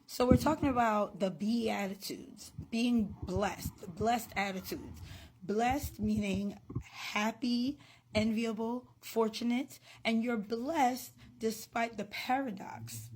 So we're talking about the Beatitudes, being blessed, the blessed attitudes. Blessed meaning happy, enviable, fortunate, and you're blessed despite the paradox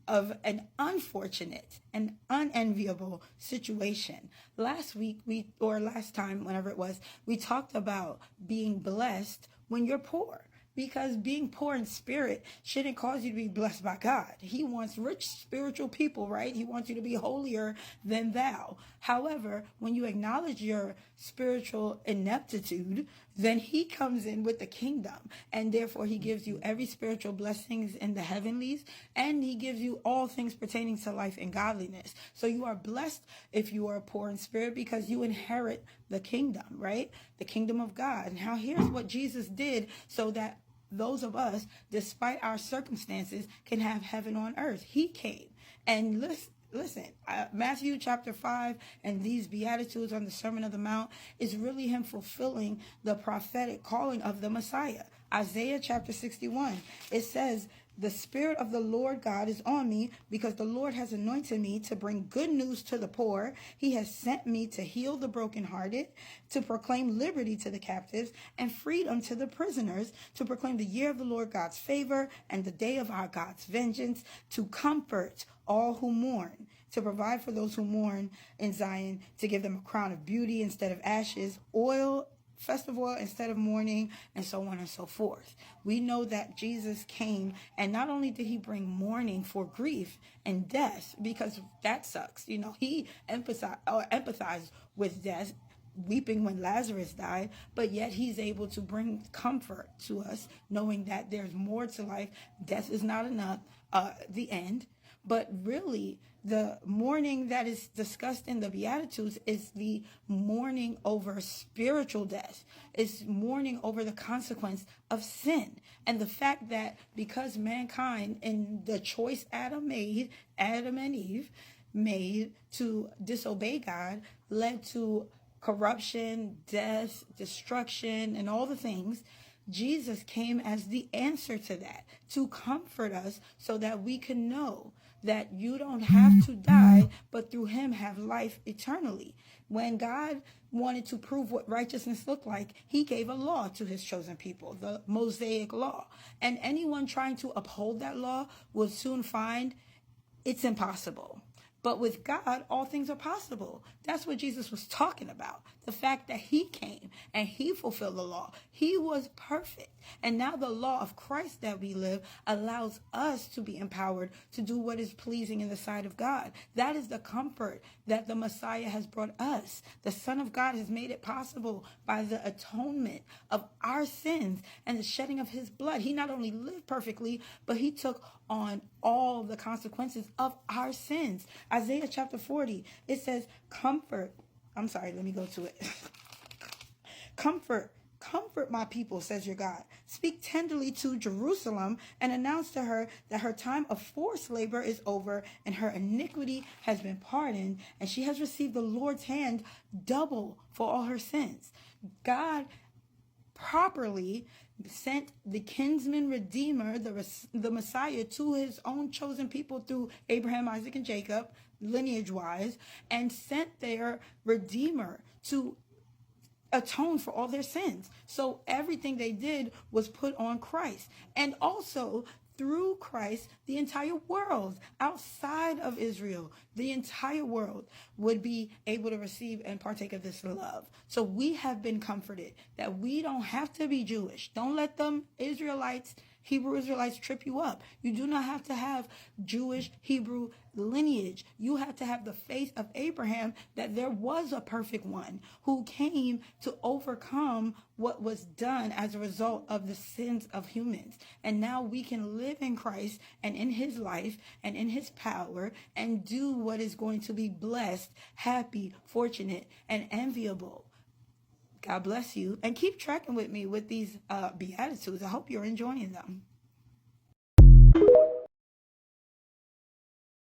of an unfortunate and unenviable situation. Last week, or last time, whenever it was, we talked about being blessed when you're poor. Because being poor in spirit shouldn't cause you to be blessed by God. He wants rich spiritual people, right? He wants you to be holier than thou. However, when you acknowledge your spiritual ineptitude, then he comes in with the kingdom. And therefore, he gives you every spiritual blessings in the heavenlies. And he gives you all things pertaining to life and godliness. So you are blessed if you are poor in spirit because you inherit the kingdom, right? The kingdom of God. Now, here's what Jesus did so that those of us, despite our circumstances, can have heaven on earth. He came. And listen, Matthew chapter 5 and these Beatitudes on the Sermon on the Mount is really him fulfilling the prophetic calling of the Messiah. Isaiah chapter 61, it says, "The Spirit of the Lord God is on me because the Lord has anointed me to bring good news to the poor. He has sent me to heal the brokenhearted, to proclaim liberty to the captives and freedom to the prisoners, to proclaim the year of the Lord God's favor and the day of our God's vengeance, to comfort all who mourn, to provide for those who mourn in Zion, to give them a crown of beauty instead of ashes, festival instead of mourning, and so on and so forth." We know that Jesus came, and not only did he bring mourning for grief and death, because that sucks. He empathized with death, weeping when Lazarus died, but yet he's able to bring comfort to us, knowing that there's more to life. Death is not enough, the end. But really, the mourning that is discussed in the Beatitudes is the mourning over spiritual death. It's mourning over the consequence of sin. And the fact that because mankind and the choice Adam and Eve made to disobey God, led to corruption, death, destruction, and all the things. Jesus came as the answer to that, to comfort us so that we can know that you don't have to die, but through him have life eternally. When God wanted to prove what righteousness looked like, he gave a law to his chosen people, the Mosaic law. And anyone trying to uphold that law will soon find it's impossible. But with God, all things are possible. That's what Jesus was talking about. The fact that he came and he fulfilled the law. He was perfect. And now the law of Christ that we live allows us to be empowered to do what is pleasing in the sight of God. That is the comfort that the Messiah has brought us. The Son of God has made it possible by the atonement of our sins and the shedding of his blood. He not only lived perfectly, but he took on all the consequences of our sins. Isaiah chapter 40, it says, comfort my people, says your God. Speak tenderly to Jerusalem and announce to her that her time of forced labor is over and her iniquity has been pardoned and she has received the Lord's hand double for all her sins. God properly sent the kinsman redeemer, the Messiah, to his own chosen people through Abraham, Isaac, and Jacob, lineage-wise, and sent their redeemer to atone for all their sins. So everything they did was put on Christ. And also, through Christ, the entire world outside of Israel, the entire world would be able to receive and partake of this love. So we have been comforted that we don't have to be Jewish. Don't let them Hebrew Israelites trip you up. You do not have to have Jewish Hebrew lineage. You have to have the faith of Abraham that there was a perfect one who came to overcome what was done as a result of the sins of humans. And now we can live in Christ and in his life and in his power and do what is going to be blessed, happy, fortunate, and enviable. God bless you. And keep tracking with me with these Beatitudes. I hope you're enjoying them.